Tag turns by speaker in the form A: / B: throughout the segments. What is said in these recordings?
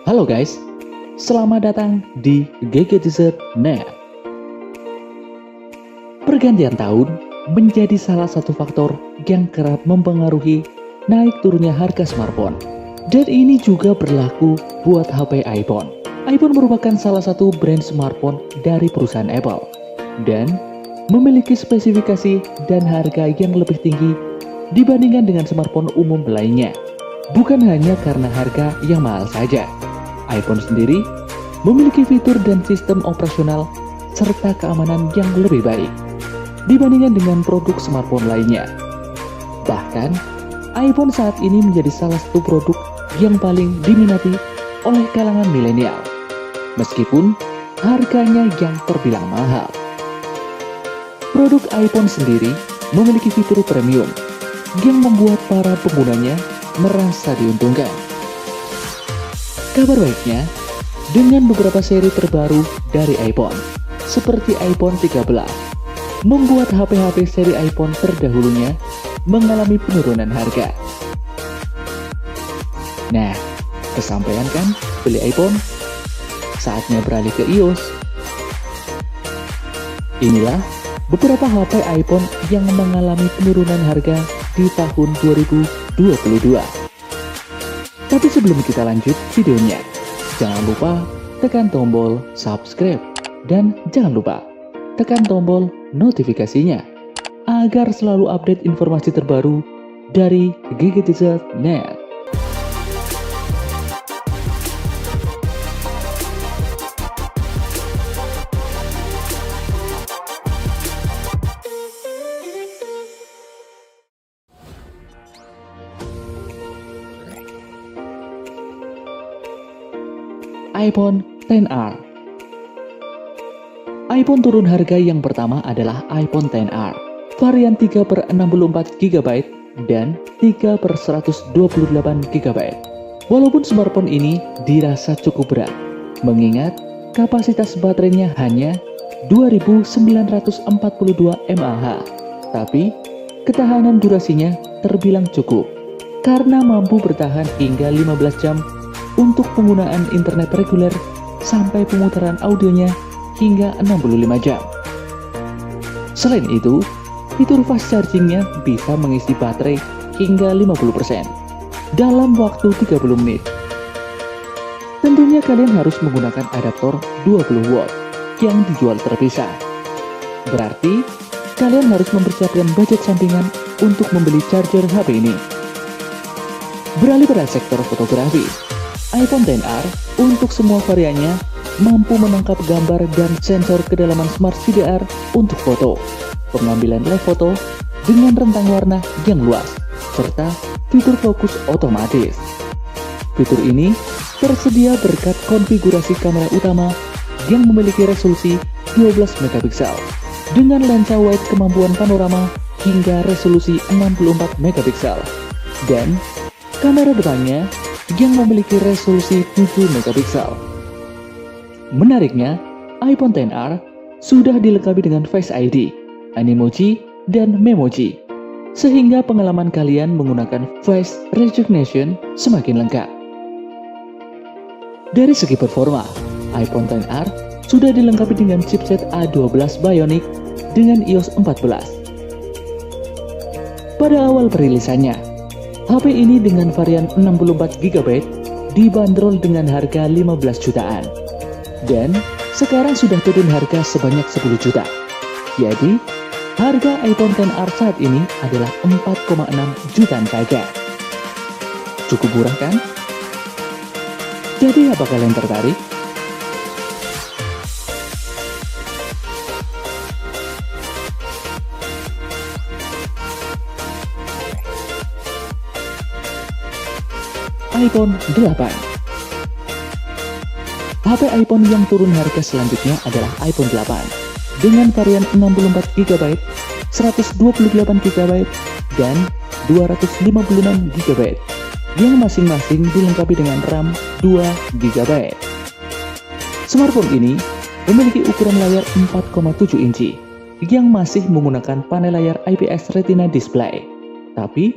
A: Halo guys, selamat datang di GGTZ.net. Pergantian tahun menjadi salah satu faktor yang kerap mempengaruhi naik turunnya harga smartphone. Dan ini juga berlaku buat HP iPhone. iPhone merupakan salah satu brand smartphone dari perusahaan Apple dan memiliki spesifikasi dan harga yang lebih tinggi dibandingkan dengan smartphone umum lainnya. Bukan hanya karena harga yang mahal saja, iPhone sendiri memiliki fitur dan sistem operasional serta keamanan yang lebih baik dibandingkan dengan produk smartphone lainnya. Bahkan, iPhone saat ini menjadi salah satu produk yang paling diminati oleh kalangan milenial, meskipun harganya yang terbilang mahal. Produk iPhone sendiri memiliki fitur premium yang membuat para penggunanya merasa diuntungkan. Kabar baiknya, dengan beberapa seri terbaru dari iPhone, seperti iPhone 13, membuat HP-HP seri iPhone terdahulunya mengalami penurunan harga. Nah, kesampaian kan beli iPhone? Saatnya beralih ke iOS. Inilah beberapa HP iPhone yang mengalami penurunan harga di tahun 2022. Tapi sebelum kita lanjut videonya, jangan lupa tekan tombol subscribe dan jangan lupa tekan tombol notifikasinya agar selalu update informasi terbaru dari GGTZ.net. iPhone XR. iPhone turun harga yang pertama adalah iPhone XR, varian 3/64GB dan 3/128GB. Walaupun smartphone ini dirasa cukup berat, mengingat kapasitas baterainya hanya 2942 mAh, tapi ketahanan durasinya terbilang cukup, karena mampu bertahan hingga 15 jam untuk penggunaan internet reguler sampai pemutaran audionya hingga 65 jam. Selain itu, fitur fast chargingnya bisa mengisi baterai hingga 50% dalam waktu 30 menit. Tentunya kalian harus menggunakan adaptor 20 watt yang dijual terpisah. Berarti, kalian harus mempersiapkan budget sampingan untuk membeli charger HP ini. Beralih pada sektor fotografi, iPhone XR untuk semua variannya mampu menangkap gambar dan sensor kedalaman Smart HDR untuk foto, pengambilan live foto dengan rentang warna yang luas, serta fitur fokus otomatis. Fitur ini tersedia berkat konfigurasi kamera utama yang memiliki resolusi 12 megapiksel dengan lensa wide kemampuan panorama hingga resolusi 64 megapiksel dan kamera depannya yang memiliki resolusi 7 megapiksel. Menariknya, iPhone XR sudah dilengkapi dengan Face ID, Animoji, dan Memoji, sehingga pengalaman kalian menggunakan face recognition semakin lengkap. Dari segi performa, iPhone XR sudah dilengkapi dengan chipset A12 Bionic dengan iOS 14. Pada awal perilisannya, HP ini dengan varian 64GB dibanderol dengan harga 15 jutaan. Dan sekarang sudah turun harga sebanyak 10 juta. Jadi, harga iPhone XR saat ini adalah 4,6 jutaan saja. Cukup murah kan? Jadi apa kalian tertarik? iPhone 8. HP iPhone yang turun harga selanjutnya adalah iPhone 8 dengan varian 64GB, 128GB, dan 256GB yang masing-masing dilengkapi dengan RAM 2GB. Smartphone ini memiliki ukuran layar 4,7 inci yang masih menggunakan panel layar IPS Retina display, tapi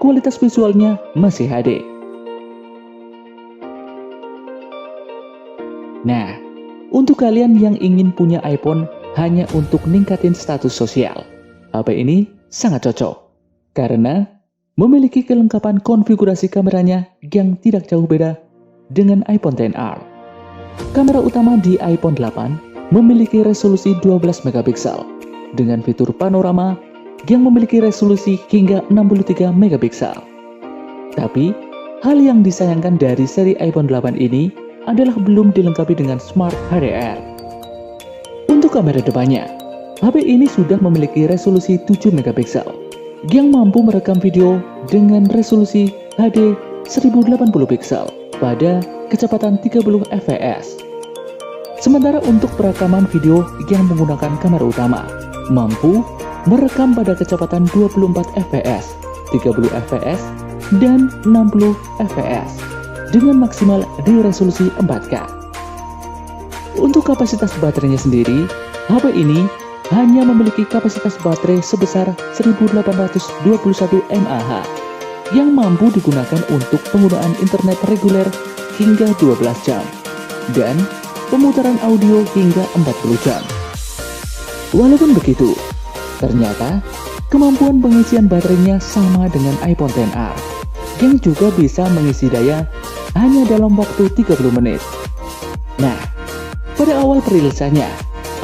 A: kualitas visualnya masih HD. Nah, untuk kalian yang ingin punya iPhone hanya untuk ningkatin status sosial, HP ini sangat cocok karena memiliki kelengkapan konfigurasi kameranya yang tidak jauh beda dengan iPhone XR. Kamera utama di iPhone 8 memiliki resolusi 12 megapiksel dengan fitur panorama yang memiliki resolusi hingga 63 megapiksel. Tapi, hal yang disayangkan dari seri iPhone 8 ini adalah belum dilengkapi dengan Smart HDR. Untuk kamera depannya, HP ini sudah memiliki resolusi 7 megapiksel yang mampu merekam video dengan resolusi HD 1080 piksel pada kecepatan 30 fps. Sementara untuk perekaman video yang menggunakan kamera utama, mampu merekam pada kecepatan 24 fps, 30 fps, dan 60 fps dengan maksimal di resolusi 4K. Untuk kapasitas baterainya sendiri, HP ini hanya memiliki kapasitas baterai sebesar 1821 mAh yang mampu digunakan untuk penggunaan internet reguler hingga 12 jam dan pemutaran audio hingga 40 jam. Walaupun begitu, ternyata kemampuan pengisian baterainya sama dengan iPhone XR yang juga bisa mengisi daya hanya dalam waktu 30 menit. Nah, pada awal perilisannya,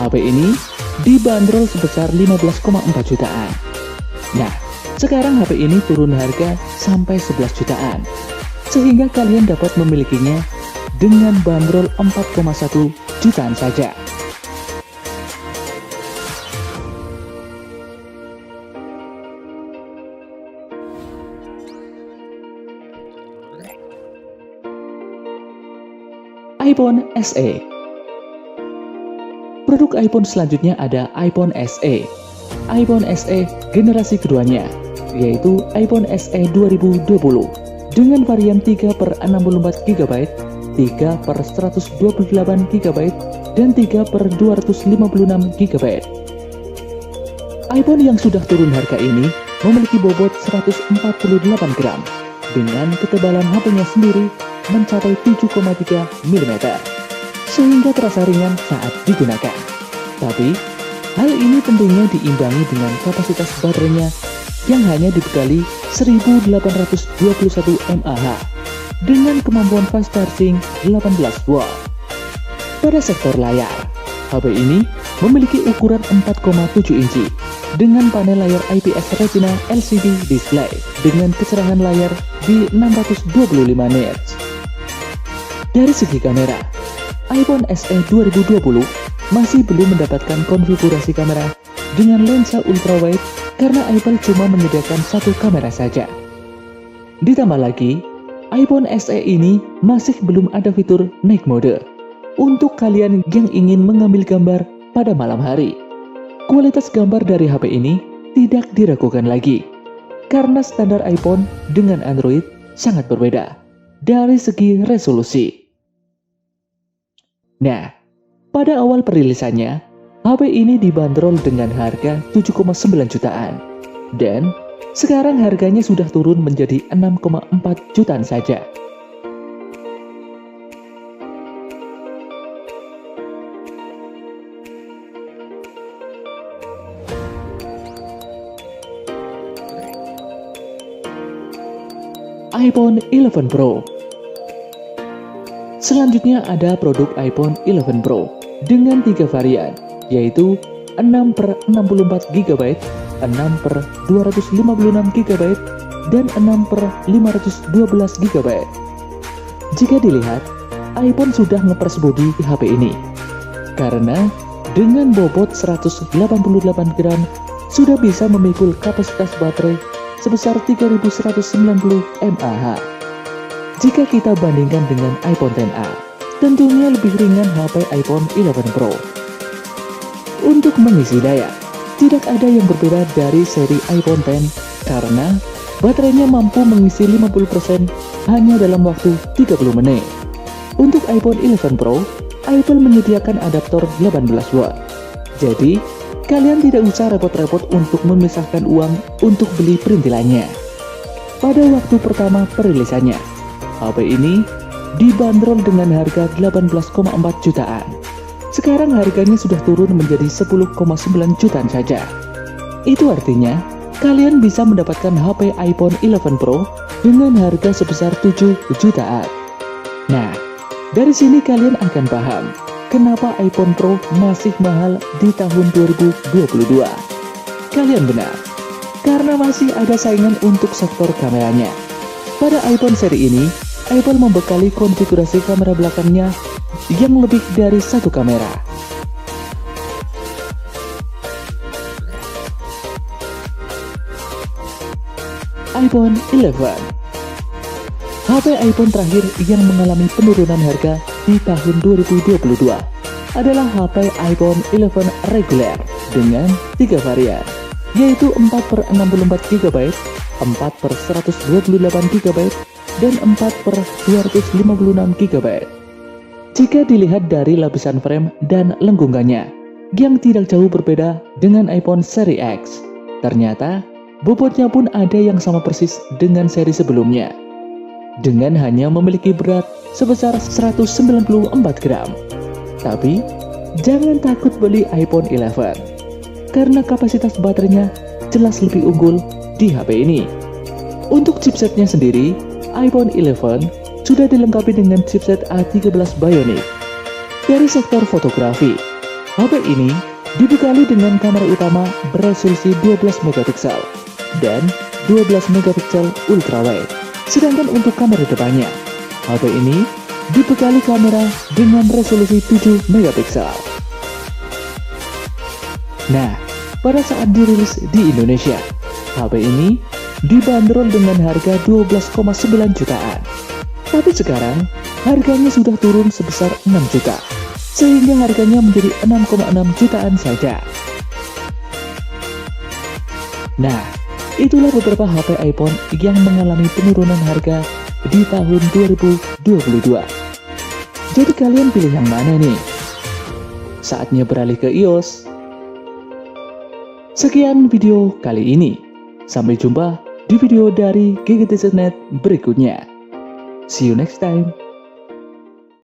A: HP ini dibanderol sebesar 15,4 jutaan. Nah, sekarang HP ini turun harga sampai 11 jutaan, sehingga kalian dapat memilikinya dengan bandrol 4,1 jutaan saja. iPhone SE. Produk iPhone selanjutnya ada iPhone SE. iPhone SE generasi keduanya, yaitu iPhone SE 2020 dengan varian 3/64 GB, 3/128 GB, dan 3/256 GB. iPhone yang sudah turun harga ini memiliki bobot 148 gram dengan ketebalan HP-nya sendiri mencapai 7,3 mm. Sehingga terasa ringan saat digunakan. Tapi, hal ini tentunya diimbangi dengan kapasitas baterainya yang hanya dibekali 1821 mAh dengan kemampuan fast charging 18 watt. Pada sektor layar, HP ini memiliki ukuran 4,7 inci dengan panel layar IPS Retina LCD display dengan kecerahan layar di 625 nits. Dari segi kamera, iPhone SE 2020 masih belum mendapatkan konfigurasi kamera dengan lensa ultrawide karena Apple cuma menyediakan satu kamera saja. Ditambah lagi, iPhone SE ini masih belum ada fitur night mode untuk kalian yang ingin mengambil gambar pada malam hari. Kualitas gambar dari HP ini tidak diragukan lagi karena standar iPhone dengan Android sangat berbeda dari segi resolusi. Nah, pada awal perilisannya, HP ini dibanderol dengan harga 7,9 jutaan. Dan sekarang harganya sudah turun menjadi 6,4 jutaan saja. iPhone 11 Pro. Selanjutnya ada produk iPhone 11 Pro dengan 3 varian, yaitu 6/64 GB, 6/256 GB, dan 6/512 GB. Jika dilihat, iPhone sudah ngepres bodi di HP ini, karena dengan bobot 188 gram sudah bisa memikul kapasitas baterai sebesar 3190 mAh. Jika kita bandingkan dengan iPhone XR, tentunya lebih ringan HP iPhone 11 Pro. Untuk mengisi daya, tidak ada yang berbeda dari seri iPhone X karena baterainya mampu mengisi 50% hanya dalam waktu 30 menit. Untuk iPhone 11 Pro, Apple menyediakan adaptor 18 watt. Jadi, kalian tidak usah repot-repot untuk memisahkan uang untuk beli perintilannya. Pada waktu pertama perilisannya, HP ini dibanderol dengan harga 18,4 jutaan. Sekarang harganya sudah turun menjadi 10,9 jutaan saja. Itu artinya, kalian bisa mendapatkan HP iPhone 11 Pro dengan harga sebesar 7 jutaan. Nah, dari sini kalian akan paham kenapa iPhone Pro masih mahal di tahun 2022. Kalian benar, karena masih ada saingan untuk sektor kameranya. Pada iPhone seri ini, Apple membekali konfigurasi kamera belakangnya yang lebih dari satu kamera. iPhone 11. HP iPhone terakhir yang mengalami penurunan harga di tahun 2022 adalah HP iPhone 11 reguler dengan 3 varian, yaitu 4/64 GB, 4/128 GB, dan 4/256 GB. Jika dilihat dari lapisan frame dan lengkungannya yang tidak jauh berbeda dengan iPhone seri X, ternyata bobotnya pun ada yang sama persis dengan seri sebelumnya, dengan hanya memiliki berat sebesar 194 gram. Tapi, jangan takut beli iPhone 11, karena kapasitas baterainya jelas lebih unggul di HP ini. Untuk chipsetnya sendiri, iPhone 11 sudah dilengkapi dengan chipset A13 Bionic. Dari sektor fotografi, HP ini dibekali dengan kamera utama beresolusi 12 megapiksel dan 12 megapiksel ultrawide. Sedangkan untuk kamera depannya, HP ini dibekali kamera dengan resolusi 7 megapiksel. Nah, pada saat dirilis di Indonesia, HP ini dibanderol dengan harga 12,9 jutaan. Tapi sekarang, harganya sudah turun sebesar 6 juta, sehingga harganya menjadi 6,6 jutaan saja. Nah, itulah beberapa HP iPhone yang mengalami penurunan harga di tahun 2022. Jadi kalian pilih yang mana nih? Saatnya beralih ke iOS. Sekian video kali ini. Sampai jumpa di video dari GGTZ.net berikutnya. See you next time.